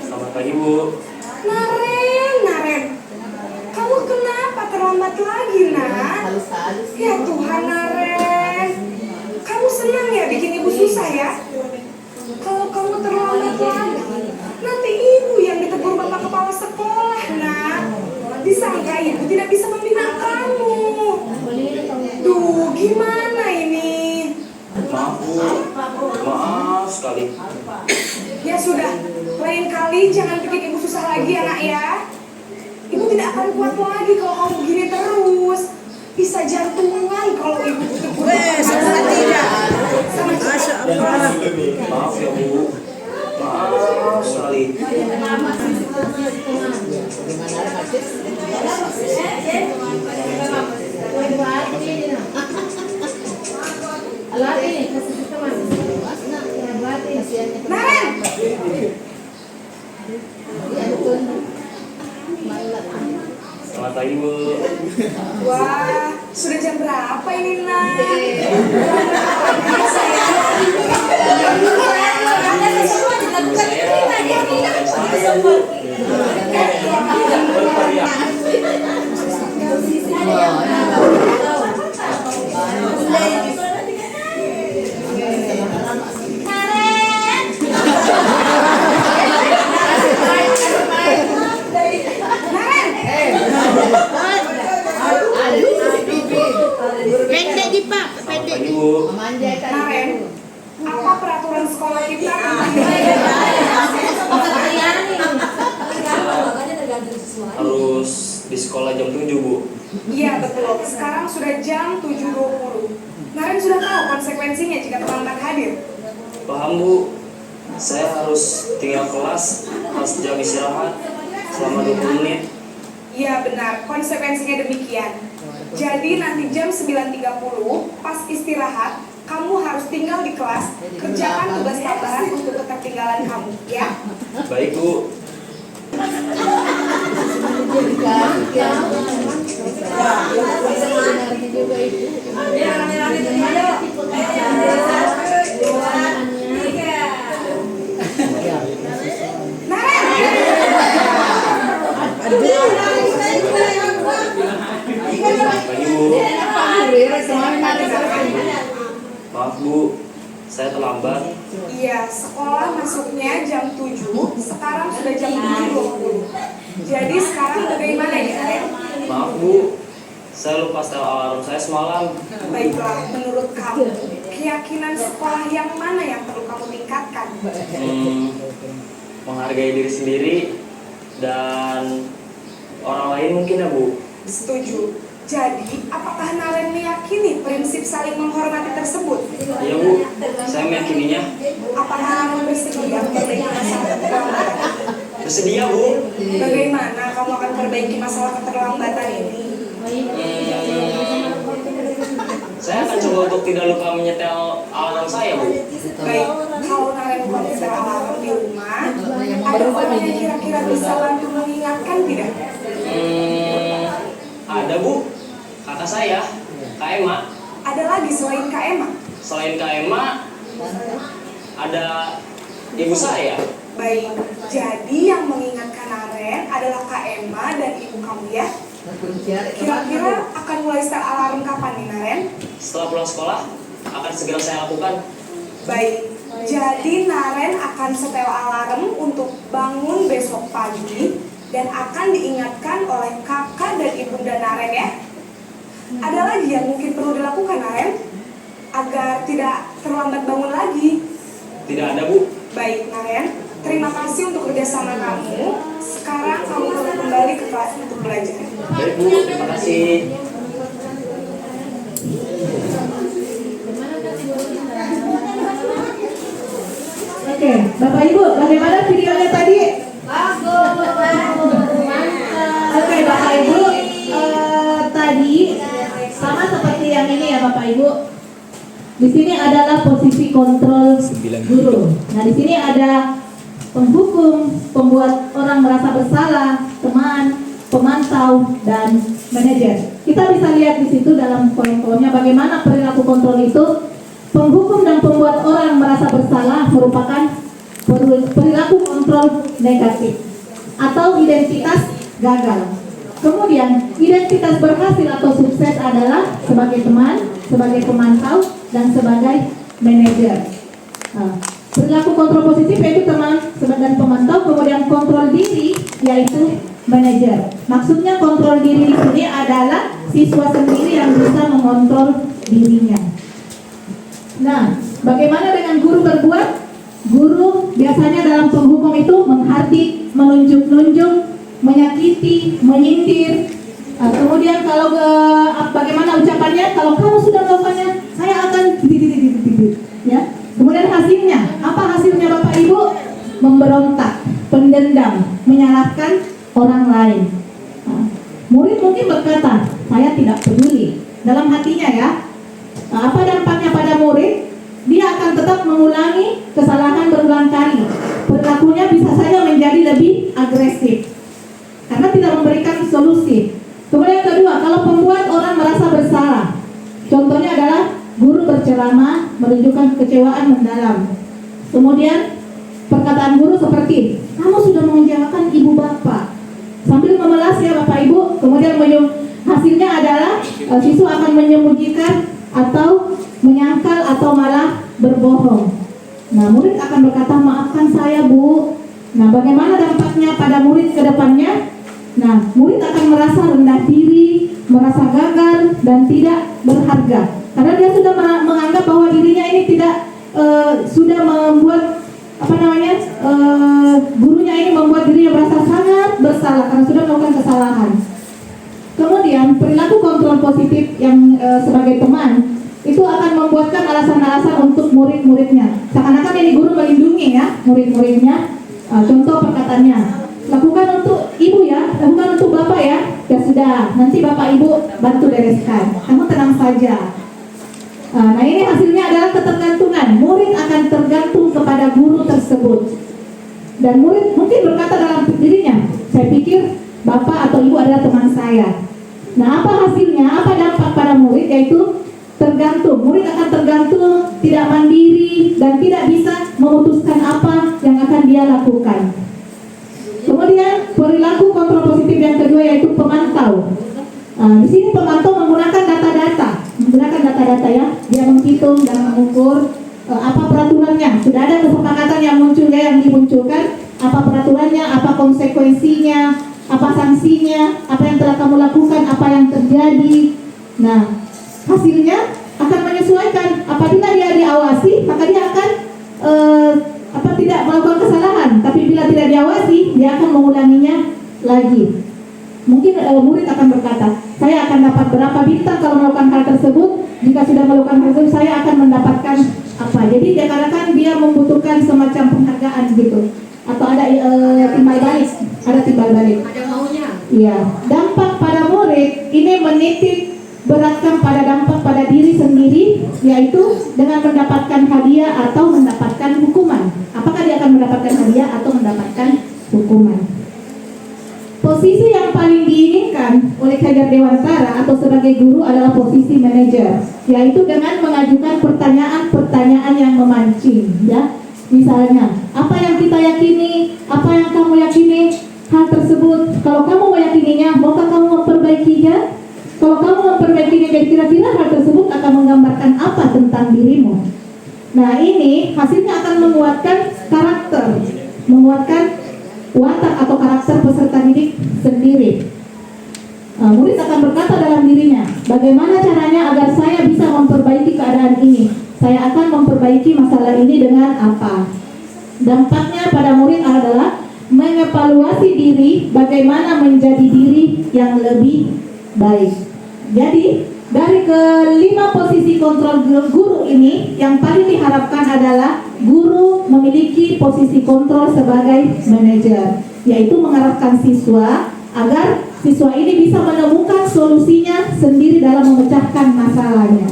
K: Selamat pagi, Bu.
C: Naren, kamu kenapa terlambat lagi, Nak? Ya Tuhan, Naren, kamu senang ya bikin ibu susah ya? Kalau kamu terlambat lagi, nanti ibu yang ditegur bapak kepala sekolah, Nak. Disangka ibu tidak bisa membina kamu. Duh, gimana ini?
K: Maaf, Bu. Maaf sekali.
C: Ya sudah, lain kali jangan bikin ibu susah lagi ya, Nak ya. Ibu tidak akan kuat lagi kalau kamu begini terus. Bisa jantungan kalau ibu tegur.
G: tidak.
C: Masya
K: Allah. Maaf ya, Bu. Maaf sekali.
C: Naren!
K: Selamat pagi, Bu.
C: Wah, sudah jam berapa ini, Nak?
G: Pendek di Pak, pendek.
C: Naren, apa peraturan sekolah kita?
K: Harus di sekolah jam 7, Bu.
C: Iya betul, sekarang sudah jam 7.20. Naren sudah tahu konsekuensinya jika terlambat hadir.
K: Paham, Bu. Saya harus tinggal kelas pas jam istirahat selama 20 menit.
C: Iya benar, konsekuensinya demikian. Jadi nanti jam 9.30 pas istirahat, kamu harus tinggal di kelas, kerjakan tugas tambahan untuk ketertinggalan kamu, ya?
K: Baik, Bu. Maaf, Bu, saya terlambat.
C: Iya, sekolah masuknya jam 7, sekarang sudah jam 7.20. Jadi sekarang bagaimana ya, Naren?
K: Maaf, Bu, saya lupa setel alarm saya semalam.
C: Baiklah, menurut kamu, keyakinan sekolah yang mana yang perlu kamu tingkatkan?
K: Menghargai diri sendiri dan orang lain mungkin ya, Bu.
C: Setuju. Jadi, apakah Naren meyakini prinsip saling menghormati tersebut?
K: Iya, Bu, saya meyakininya.
C: Apakah Naren bersedia memperbaiki masalah keterlambatan?
K: Bersedia, Bu.
C: Bagaimana kamu akan perbaiki masalah keterlambatan ini?
K: Saya akan coba untuk tidak lupa menyetel alarm saya, Bu.
C: Baik, kalau Naren lupa menyetel alarm di rumah, ada orang yang kira-kira bisa bantu mengingatkan tidak?
K: Ada, Bu. Kakak saya, Kak Emma.
C: Ada lagi selain Kak Emma?
K: Selain Kak Emma, ada ibu saya.
C: Baik, jadi yang mengingatkan Naren adalah Kak Emma dan ibu kamu ya? Kira-kira akan mulai start alarm kapan nih, Naren?
K: Setelah pulang sekolah, akan segera saya lakukan.
C: Baik, jadi Naren akan setel alarm untuk bangun besok pagi dan akan diingatkan oleh kakak dan ibunda Naren ya. Ada lagi yang mungkin perlu dilakukan, Naren, agar tidak terlambat bangun lagi?
K: Tidak ada, Bu.
C: Baik, Naren, terima kasih untuk kerjasama kamu. Sekarang kamu boleh kembali ke kelas untuk belajar.
K: Baik, Bu. Terima kasih.
B: Oke, Bapak Ibu, bagaimana videonya tadi? Oke, Bapak Ibu, tadi sama seperti yang ini ya Bapak Ibu. Di sini adalah posisi kontrol guru. Nah, di sini ada penghukum, pembuat orang merasa bersalah, teman, pemantau, dan manajer. Kita bisa lihat di situ dalam poin-poinnya bagaimana perilaku kontrol itu. Penghukum dan pembuat orang merasa bersalah merupakan perilaku kontrol negatif atau identitas gagal. Kemudian identitas berhasil atau sukses adalah sebagai teman, sebagai pemantau, dan sebagai manajer. Perilaku kontrol positif yaitu teman sebagai pemantau, kemudian kontrol diri yaitu manajer. Maksudnya kontrol diri di sini adalah siswa sendiri yang bisa mengontrol dirinya. Nah, bagaimana dengan guru berbuat? Guru biasanya dalam penghukum itu menghardik, menunjuk-nunjuk, menyakiti, menyindir. Kemudian kalau bagaimana ucapannya? Kalau kamu sudah melakukannya, saya akan ya. Kemudian hasilnya, apa hasilnya Bapak Ibu? Memberontak, pendendam, menyalahkan orang lain. Murid mungkin berkata, saya tidak peduli. Dalam hatinya ya. Apa dampaknya pada murid? Dia akan tetap mengulangi kesalahan berulang kali. Perilakunya bisa saja menjadi lebih agresif karena tidak memberikan solusi. Kemudian kedua, kalau pembuat orang merasa bersalah, contohnya adalah guru berceramah menunjukkan kekecewaan mendalam. Kemudian perkataan guru seperti, kamu sudah mengecewakan ibu bapak, sambil memelas ya Bapak Ibu. Kemudian hasilnya adalah siswa akan menyembunyikan atau menyangkal atau malah berbohong. Nah, murid akan berkata, maafkan saya Bu. Nah, bagaimana dampaknya pada murid ke depannya? Nah, murid akan merasa rendah diri, merasa gagal, dan tidak berharga. Karena dia sudah menganggap bahwa dirinya ini tidak sudah membuat gurunya ini membuat dirinya merasa sangat bersalah karena sudah melakukan kesalahan. Kemudian perilaku kontrol positif yang sebagai teman itu akan membuatkan alasan-alasan untuk murid-muridnya. Seakan-akan ini guru melindungi ya murid-muridnya. Contoh perkataannya, lakukan untuk ibu ya, lakukan untuk bapak ya. Ya sudah, nanti bapak ibu bantu bereskan. Kamu tenang saja. Nah, ini hasilnya adalah ketergantungan. Murid akan tergantung kepada guru tersebut. Dan murid mungkin berkata dalam dirinya, saya pikir bapak atau ibu adalah teman saya. Nah, apa hasilnya? Apa dampak pada murid? Yaitu tergantung. Murid akan tergantung, tidak mandiri, dan tidak bisa memutuskan apa yang akan dia lakukan. Kemudian perilaku kontrol positif yang kedua yaitu pemantau. Di sini pemantau menggunakan data-data ya. Dia menghitung dan mengukur apa peraturannya. Sudah ada kesepakatan yang dimunculkan. Apa peraturannya? Apa konsekuensinya? Apa sanksinya, apa yang telah kamu lakukan, apa yang terjadi. Nah, hasilnya akan menyesuaikan. Apabila dia diawasi, maka dia akan tidak melakukan kesalahan. Tapi bila tidak diawasi, dia akan mengulanginya lagi. Mungkin murid akan berkata, saya akan dapat berapa bintang kalau melakukan hal tersebut. Jika sudah melakukan hal tersebut, saya akan mendapatkan apa. Jadi dikarenakan dia membutuhkan semacam penghargaan gitu. Atau ada timbal balik, ada maunya. Iya. Dampak pada murid ini menitik beratkan pada dampak pada diri sendiri, yaitu dengan mendapatkan hadiah atau mendapatkan hukuman. Apakah dia akan mendapatkan hadiah atau mendapatkan hukuman? Posisi yang paling diinginkan oleh Hajar Dewantara atau sebagai guru adalah posisi manajer, yaitu dengan mengajukan pertanyaan-pertanyaan yang memancing, ya. Misalnya, apa yang kita yakini, apa yang kamu yakini, hal tersebut, kalau kamu meyakininya, maukah kamu memperbaikinya? Kalau kamu memperbaikinya, kira-kira hal tersebut akan menggambarkan apa tentang dirimu? Nah, ini hasilnya akan menguatkan karakter, menguatkan watak atau karakter peserta didik sendiri. Murid akan berkata dalam dirinya, bagaimana caranya agar saya bisa memperbaiki keadaan ini? Saya akan memperbaiki masalah ini dengan apa? Dampaknya pada murid adalah mengevaluasi diri, bagaimana menjadi diri yang lebih baik. Jadi, dari kelima posisi kontrol guru ini, yang paling diharapkan adalah guru memiliki posisi kontrol sebagai manajer, yaitu mengarahkan siswa agar siswa ini bisa menemukan solusinya sendiri dalam memecahkan masalahnya.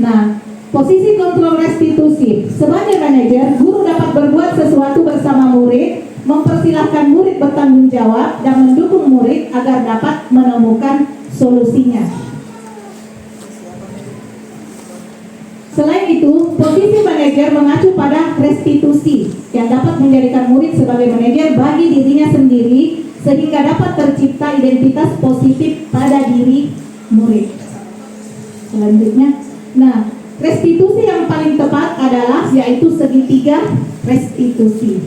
B: Nah, posisi kontrol restitusi. Sebagai manajer, guru dapat berbuat sesuatu bersama murid, mempersilahkan murid bertanggung jawab, dan mendukung murid agar dapat menemukan solusinya. Selain itu, posisi manajer mengacu pada restitusi yang dapat menjadikan murid sebagai manajer bagi dirinya sendiri sehingga dapat tercipta identitas positif pada diri murid. Selanjutnya, nah, restitusi yang paling tepat adalah yaitu segitiga restitusi.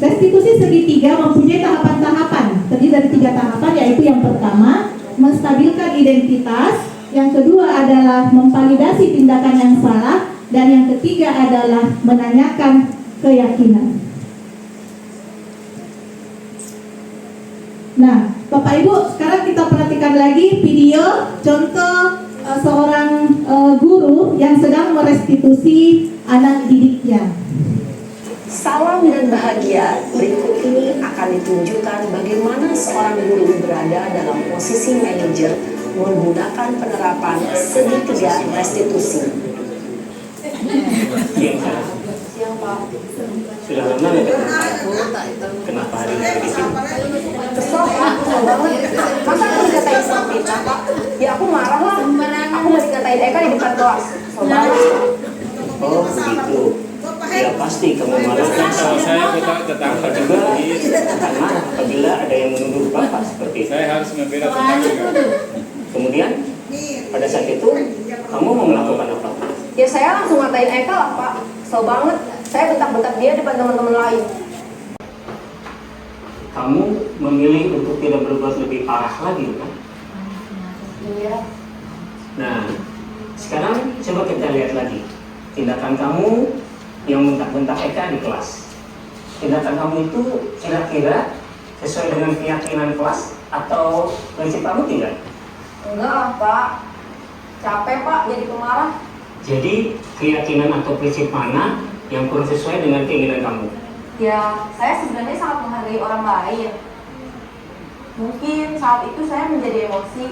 B: Restitusi segitiga mempunyai tahapan-tahapan, terdiri dari 3 tahapan, yaitu yang pertama, menstabilkan identitas, yang kedua adalah memvalidasi tindakan yang salah, dan yang ketiga adalah menanyakan keyakinan. Nah, Bapak Ibu, sekarang kita perhatikan lagi video contoh seorang guru yang sedang merestitusi anak didiknya.
J: Salam dan bahagia, berikut ini akan ditunjukkan bagaimana seorang guru berada dalam posisi manajer menggunakan penerapan segitiga restitusi.
K: Siang Pak. Sudah lama ya? Kenapa hari ini begitu?
C: Kesel Pak, kesel banget. Masa aku dikatain sama Tika Pak? Ya aku marah lah. Aku mau dikatain Eka di depan kelas. Kesel banget.
K: Oh begitu. Ya pasti kamu marah.
L: Kalau saya tetangga
K: juga akan marah apabila ada yang menuduh Bapak seperti itu.
L: Saya harus membela tetangga.
K: Kemudian pada saat itu kamu mau melakukan apa?
C: Ya saya langsung ngatain Eka lah Pak. Kesel banget. Saya bentak-bentak dia depan teman-teman lain.
K: Kamu memilih untuk tidak berbuat lebih parah lagi kan?
C: Iya.
K: Nah, sekarang coba kita lihat lagi tindakan kamu yang bentak-bentak Eka di kelas. Tindakan kamu itu kira-kira sesuai dengan keyakinan kelas atau prinsip kamu tidak?
C: Enggak lah Pak. Capek Pak jadi pemarah.
K: Jadi keyakinan atau prinsip mana yang kurang sesuai dengan keinginan kamu?
C: Ya, saya sebenarnya sangat menghargai orang lain. Mungkin saat itu saya menjadi emosi.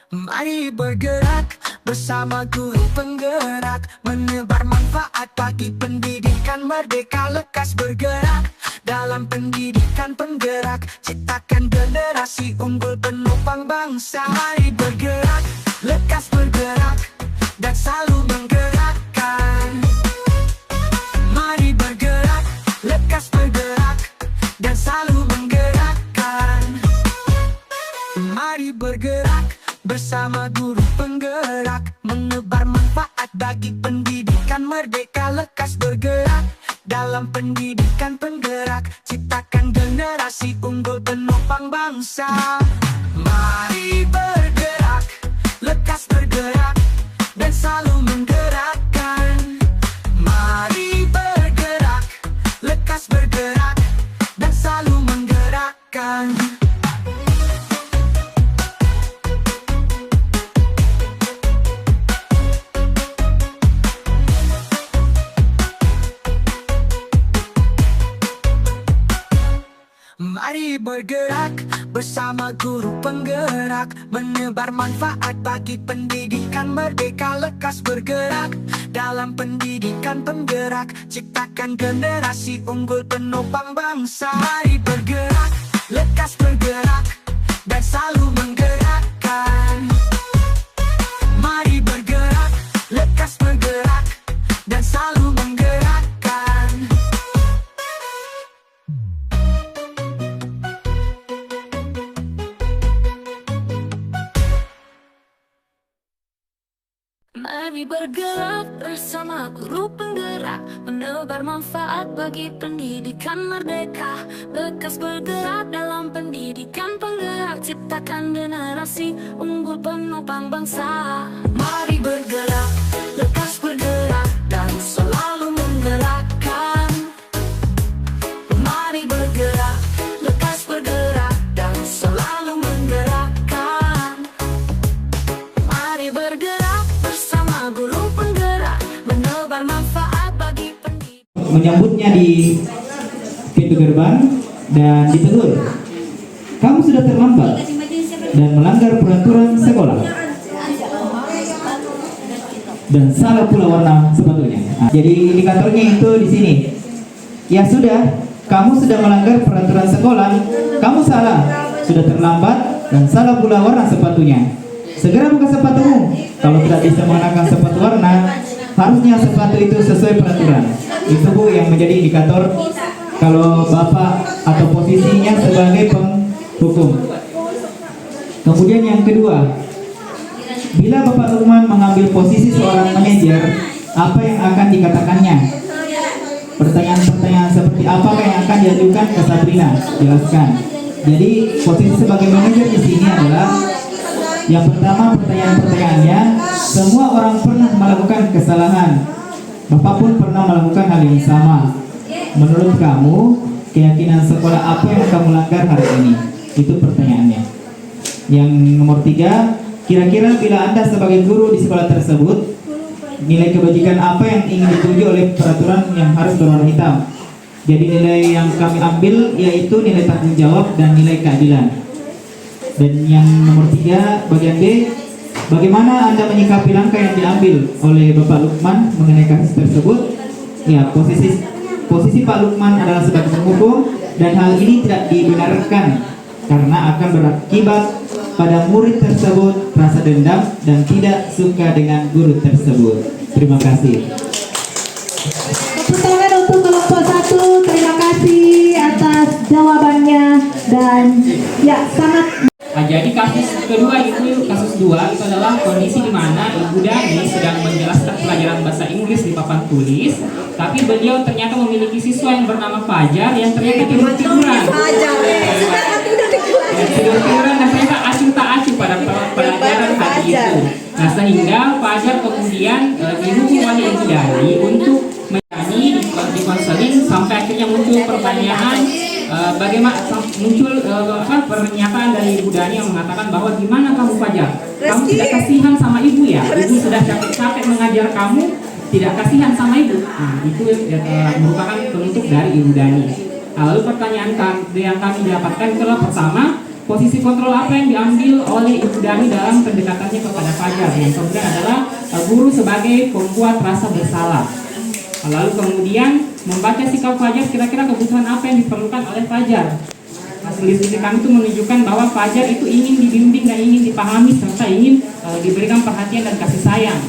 A: Mari bergerak bersama guru penggerak, menebar manfaat bagi pendidikan merdeka. Lekas bergerak dalam pendidikan penggerak, ciptakan generasi unggul penopang bangsa. Mari bergerak, lekas bergerak, dan selalu menggerakkan. Mari bergerak, lekas bergerak, dan selalu menggerakkan. Mari bergerak bersama guru penggerak, menebar manfaat bagi pendidikan merdeka. Lekas bergerak dalam pendidikan penggerak, ciptakan generasi unggul penopang bangsa. Mari bergerak, lekas bergerak, dan selalu menggerakkan. Mari bergerak, lekas bergerak, dan selalu menggerakkan. Mari bergerak bersama guru penggerak, menebar manfaat bagi pendidikan merdeka. Lekas bergerak dalam pendidikan penggerak, ciptakan generasi unggul penopang bangsa. Mari bergerak, lekas bergerak, dan selalu menggerakkan. Mari bergerak, lekas bergerak, dan selalu menggerakkan.
M: Mari bergerak bersama guru penggerak, menebar manfaat bagi pendidikan merdeka. Lekas bergerak dalam pendidikan penggerak, ciptakan generasi unggul penopang bangsa. Mari bergerak, lekas bergerak, dan selalu menggerakkan. Mari bergerak, lekas bergerak, dan selalu menggerakkan.
I: menyambutnya di pintu gerbang dan ditegur. Kamu sudah terlambat dan melanggar peraturan sekolah. Dan salah pula warna sepatunya. Nah, jadi indikatornya itu di sini. Ya sudah, kamu sudah melanggar peraturan sekolah. Kamu salah, sudah terlambat dan salah pula warna sepatunya. Segera buka sepatumu. Kalau tidak bisa mengenakan sepatu warna, harusnya sepatu itu sesuai peraturan. Itu Bu yang menjadi indikator kalau Bapak atau posisinya sebagai penghukum. Kemudian yang kedua, bila Bapak Lukman mengambil posisi seorang manajer, apa yang akan dikatakannya? Pertanyaan-pertanyaan seperti apa yang akan diajukan ke Sabrina? Jelaskan. Jadi posisi sebagai manajer di sini adalah yang pertama, pertanyaan-pertanyaannya, semua orang pernah melakukan kesalahan. Bapak pun pernah melakukan hal yang sama. Menurut kamu, keyakinan sekolah apa yang kamu langgar hari ini? Itu pertanyaannya. Yang nomor 3, kira-kira bila Anda sebagai guru di sekolah tersebut, nilai kebajikan apa yang ingin dituju oleh peraturan yang harus berwarna hitam? Jadi nilai yang kami ambil yaitu nilai tanggung jawab dan nilai keadilan. Dan yang nomor 3, bagian B, bagaimana Anda menyikapi langkah yang diambil oleh Bapak Lukman mengenai kasus tersebut? Ya, posisi Pak Lukman adalah sebagai penghukum dan hal ini tidak dibenarkan karena akan berakibat pada murid tersebut rasa dendam dan tidak suka dengan guru tersebut. Terima kasih.
B: Tepuk tangan untuk kelompok 1. Terima kasih atas jawabannya dan ya sangat.
N: Jadi kasus kedua itu, kasus 2 itu adalah kondisi di mana Ibu Dani sedang menjelaskan pelajaran bahasa Inggris di papan tulis, tapi beliau ternyata memiliki siswa yang bernama Fajar yang ternyata tidur-tiduran. Tidur-tiduran dan ternyata acuh tak acuh pada pelajaran hari itu. Nah sehingga Fajar kemudian dihubungi oleh Ibu Dani untuk menyanyi di konseling sampai akhirnya muncul pertanyaan. Bagaimana muncul pernyataan dari Ibu Dani yang mengatakan bahwa gimana kamu Fajar, kamu tidak kasihan sama ibu ya, ibu sudah capek-capek mengajar kamu, tidak kasihan sama ibu. Nah itu merupakan penuntut dari Ibu Dani. Lalu pertanyaan yang kami dapatkan adalah pertama, posisi kontrol apa yang diambil oleh Ibu Dani dalam pendekatannya kepada Fajar. Yang kedua adalah guru sebagai pembuat rasa bersalah. Lalu kemudian membaca sikap Fajar, kira-kira kebutuhan apa yang diperlukan oleh Fajar. Hasil diskusi kami itu menunjukkan bahwa Fajar itu ingin dibimbing dan ingin dipahami serta ingin diberikan perhatian dan kasih sayang.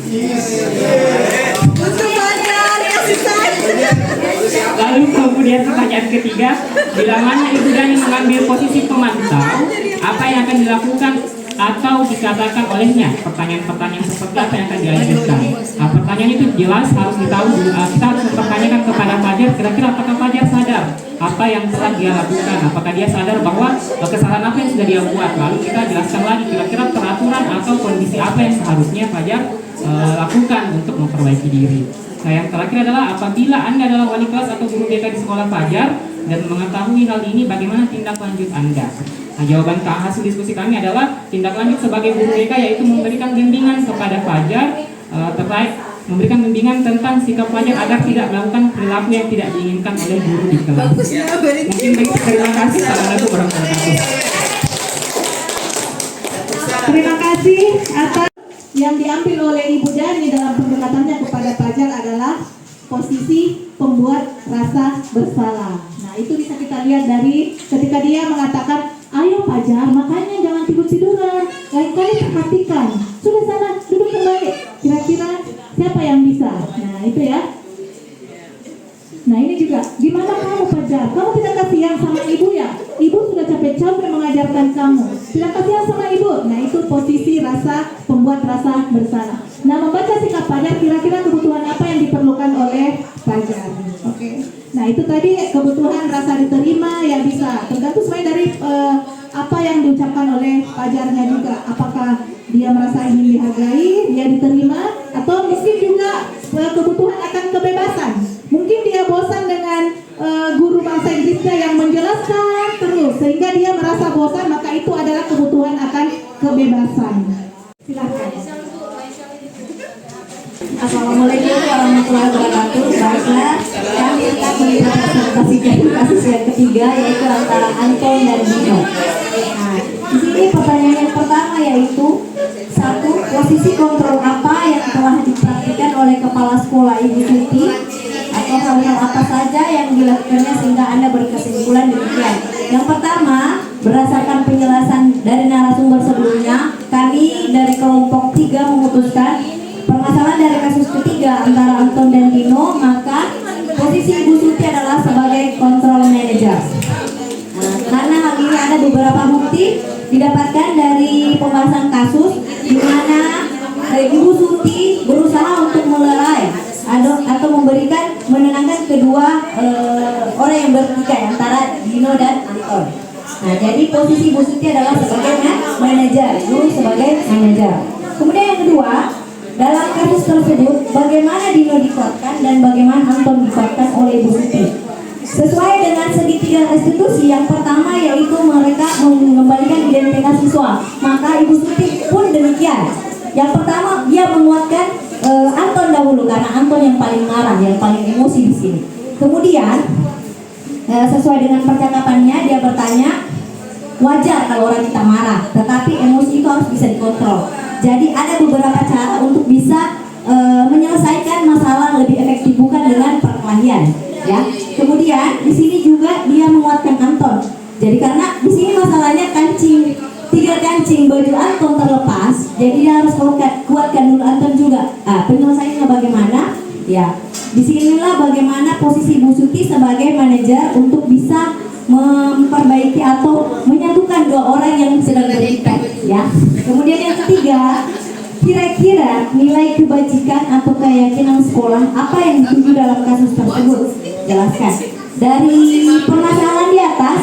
N: Lalu kemudian pertanyaan ketiga, bila mana Ibu Dani mengambil posisi pemantau, apa yang akan dilakukan atau dikatakan olehnya? Pertanyaan-pertanyaan seperti apa yang akan dilanjutkan? Nah, pertanyaan itu jelas harus ditahu. Kita harus mempertanyakan kepada Fajar, kira-kira apakah Fajar sadar apa yang telah dia lakukan? Apakah dia sadar bahwa kesalahan apa yang sudah dia buat? Lalu kita jelaskan lagi kira-kira peraturan atau kondisi apa yang seharusnya Fajar lakukan untuk memperbaiki diri. Nah, yang terakhir adalah apabila Anda adalah wali kelas atau guru BK di sekolah Fajar dan mengetahui hal ini, bagaimana tindak lanjut Anda? Nah, jawaban hasil diskusi kami adalah tindak lanjut sebagai guru BK yaitu memberikan bimbingan kepada Fajar terkait memberikan bimbingan tentang sikap Fajar agar tidak melakukan perilaku yang tidak diinginkan oleh guru di kelas. Mungkin begitu, terima kasih. Assalamualaikum warahmatullahi wabarakatuh.
B: Terima kasih atas yang diambil oleh Ibu Dani dalam pendekatannya kepada Fajar adalah posisi pembuat rasa bersalah. Nah itu bisa kita lihat dari ketika dia mengatakan, ayo Fajar, makanya jangan tidur-tiduran, lain kali perhatikan, sudah sana duduk kembali, kira-kira siapa yang bisa? Nah itu ya. Nah ini juga, gimana kamu Fajar? Kamu tidak kasihan sama ibu ya? Ibu sudah capek-capek mengajarkan kamu, tidak kasihan sama ibu? Nah itu posisi rasa pembuat rasa bersalah. Nah membaca sikap Fajar, kira-kira kebutuhan apa yang diperlukan oleh Fajar? Oke. Nah itu tadi kebutuhan rasa diterima yang bisa tergantung sesuai dari apa yang diucapkan oleh Fajarnya juga. Apakah dia merasa ingin dihargai, dia diterima, atau mungkin juga kebutuhan akan kebebasan. Mungkin dia bosan dengan guru bahasa Inggrisnya yang menjelaskan terus sehingga dia merasa bosan, maka itu adalah kebutuhan akan kebebasan. Silakan. Assalamualaikum warahmatullahi wabarakatuh. Baiklah, kami
F: ketiga, yaitu antara Anton dan Dino. Nah, di sini pertanyaan yang pertama yaitu, satu, posisi kontrol apa yang telah dipraktikkan oleh kepala sekolah Ibu Tuti, atau hal-hal apa saja yang dilakukannya sehingga Anda berkesimpulan demikian. Yang pertama, berdasarkan penjelasan dari narasumber sebelumnya, kami dari kelompok 3 memutuskan permasalahan dari kasus ketiga antara Anton dan Dino, maka posisi Ibu Suti adalah sebagai control manager. Nah, karena hal ini ada beberapa bukti didapatkan dari pembahasan kasus di mana Ibu Suti berusaha untuk melerai atau memberikan menenangkan kedua orang yang bertikai antara Dino dan Anton. Nah, jadi posisi Ibu Suti adalah sebagai manajer, Dino sebagai manajer. Kemudian yang kedua, dalam kasus tersebut bagaimana Dino dikuatkan dan bagaimana Anton dikuatkan oleh Ibu Suti. Sesuai dengan segitiga restitusi, yang pertama yaitu mereka mengembalikan identitas siswa, maka Ibu Suti pun demikian. Yang pertama dia menguatkan Anton dahulu karena Anton yang paling marah, yang paling emosi di sini. Kemudian sesuai dengan percakapannya dia bertanya, wajar kalau orang kita marah, tetapi emosi itu harus bisa dikontrol. Jadi ada beberapa cara untuk bisa menyelesaikan masalah lebih efektif, bukan dengan perkelahian, ya. Kemudian di sini juga dia menguatkan Anton. Jadi karena di sini masalahnya kancing, 3 kancing baju Anton terlepas, jadi dia harus kuatkan dulu Anton juga. Penyelesaiannya bagaimana? Ya, disinilah bagaimana posisi Bu Suti sebagai manajer untuk bisa memperbaiki atau menyatukan 2 orang yang sedang bertikai, ya. Kemudian yang ketiga, kira-kira nilai kebajikan atau keyakinan sekolah apa yang dituju dalam kasus tersebut? Jelaskan. Dari permasalahan di atas,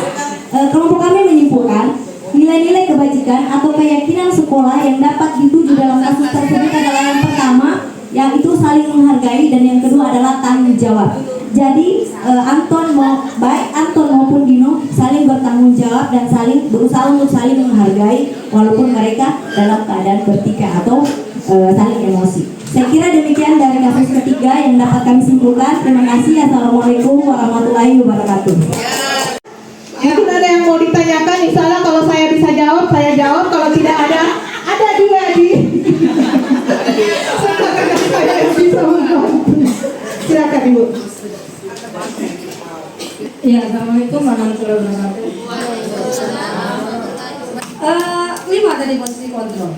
F: kelompok kami menyimpulkan nilai-nilai kebajikan atau keyakinan sekolah yang dapat dituju dalam kasus tersebut adalah yang pertama, yaitu saling menghargai, dan yang kedua adalah tanggung jawab. Jadi baik Anton maupun Dino saling bertanggung jawab dan saling berusaha untuk saling menghargai walaupun mereka dalam keadaan bertikai atau saling emosi. Saya kira demikian dari kasus ketiga yang dapat kami simpulkan. Terima kasih. Assalamualaikum warahmatullahi wabarakatuh.
B: Mungkin ada yang mau ditanyakan, insya Allah kalau saya bisa jawab, saya jawab. Kalau tidak ada juga di saya yang bisa menjawab. Silakan Ibu.
C: Ya, assalamualaikum warahmatullahi wabarakatuh. 5 tadi posisi kontrol.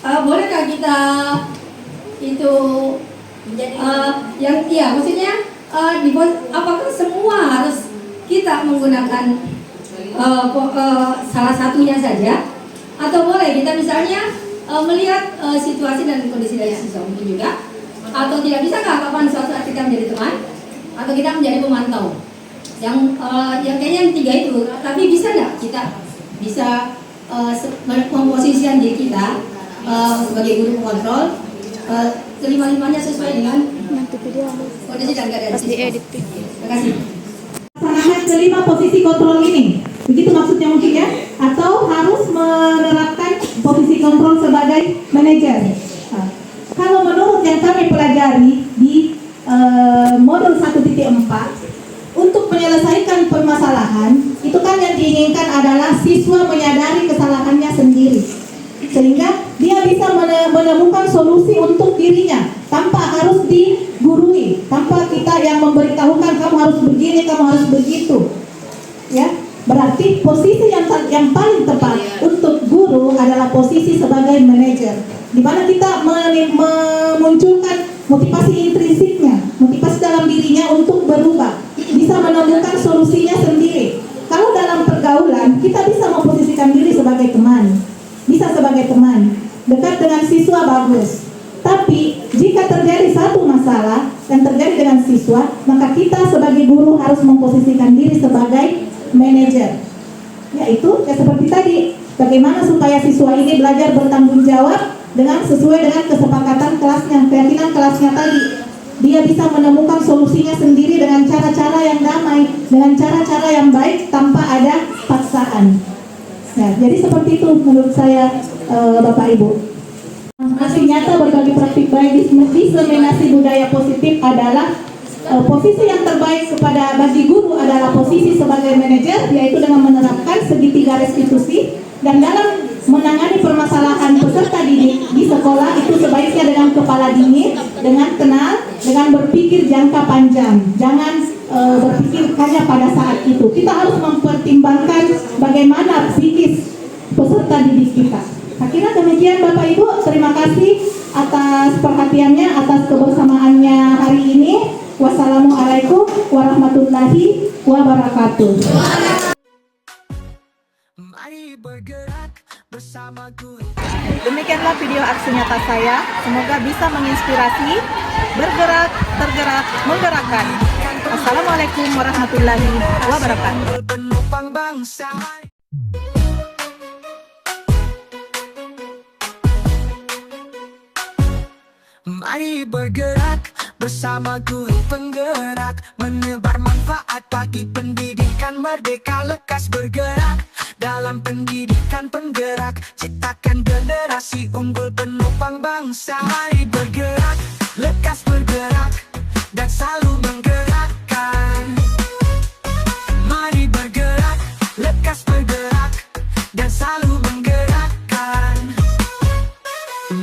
C: Bolehkah kita itu maksudnya apakah semua harus kita menggunakan salah satunya saja, atau boleh kita misalnya melihat situasi dan kondisi dari siswa mungkin juga, atau tidak bisakah kapan suatu saat kita menjadi teman atau kita menjadi pemantau yang kayaknya yang 3 itu, tapi bisa nggak kita bisa memposisikan diri kita sebagai guru pengontrol kelima-limanya sesuai dengan kondisi dan keadaan siswa. Terima kasih.
B: Laksanakan kelima posisi kontrol ini, begitu maksudnya mungkin ya, atau harus menerapkan posisi kontrol sebagai manajer. Kalau menurut yang kami pelajari di modul 1.4, untuk menyelesaikan permasalahan itu kan yang diinginkan adalah siswa menyadari kesalahannya sendiri, sehingga dia bisa menemukan solusi untuk dirinya tanpa harus digurui, tanpa kita yang memberitahukan kamu harus begini, kamu harus begitu, ya. Berarti posisi yang paling tepat untuk guru adalah posisi sebagai manajer, di mana kita memunculkan motivasi intrinsiknya, motivasi dalam dirinya untuk berubah, bisa menemukan solusinya sendiri. Kalau dalam pergaulan kita bisa memposisikan diri sebagai teman, bisa sebagai teman, dekat dengan siswa bagus. Tapi jika terjadi satu masalah yang terjadi dengan siswa, maka kita sebagai guru harus memposisikan diri sebagai manajer, yaitu ya seperti tadi, bagaimana supaya siswa ini belajar bertanggung jawab dengan sesuai dengan kesepakatan kelasnya, keyakinan kelasnya tadi. Dia bisa menemukan solusinya sendiri dengan cara-cara yang damai, dengan cara-cara yang baik tanpa ada paksaan. Nah, jadi seperti itu menurut saya, Bapak Ibu. Hasil nyata berbagi praktik baik diseminasi budaya positif adalah posisi yang terbaik kepada bagi guru adalah posisi sebagai manajer, yaitu dengan menerapkan segitiga restitusi, dan dalam menangani permasalahan peserta didik di sekolah itu sebaiknya dengan kepala dingin, dengan tenang, dengan berpikir jangka panjang. Jangan berpikir hanya pada saat itu. Kita harus mempertimbangkan bagaimana psikis peserta didik kita. Saya kira demikian Bapak Ibu. Terima kasih atas perhatiannya, atas kebersamaannya hari ini. Wassalamualaikum warahmatullahi wabarakatuh.
A: Mari bergerak bersama guru.
B: Demikianlah video aksi nyata saya. Semoga bisa menginspirasi, bergerak, tergerak, menggerakkan. Assalamualaikum warahmatullahi wabarakatuh.
A: Penopang bangsa. Mari bergerak bersama guru penggerak, menebar manfaat bagi pendidikan merdeka. Lekas bergerak dalam pendidikan penggerak, ciptakan generasi unggul penopang bangsa. Mari bergerak, lekas bergerak, dan selalu menggerakkan. Mari bergerak, lekas bergerak, dan selalu menggerakkan.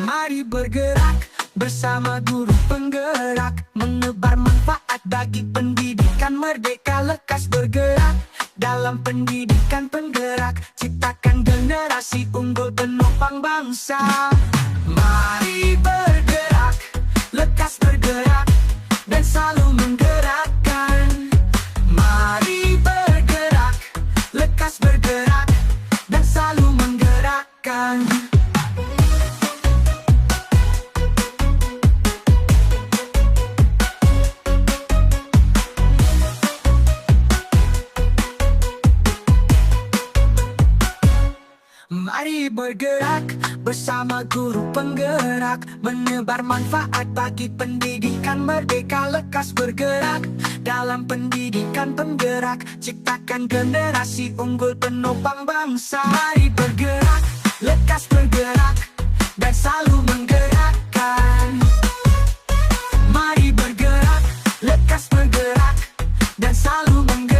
A: Mari bergerak bersama guru penggerak, menebar manfaat bagi pendidikan merdeka. Lekas bergerak dalam pendidikan penggerak, ciptakan generasi unggul penopang bangsa. Mari bergerak, lekas bergerak, dan selalu menggerakkan. Mari bergerak, lekas bergerak, dan selalu menggerakkan. Mari bergerak bersama guru penggerak, menebar manfaat bagi pendidikan merdeka. Lekas bergerak dalam pendidikan penggerak, ciptakan generasi unggul penopang bangsa. Mari bergerak, lekas bergerak, dan selalu menggerakkan. Mari bergerak, lekas bergerak, dan selalu menggerakkan.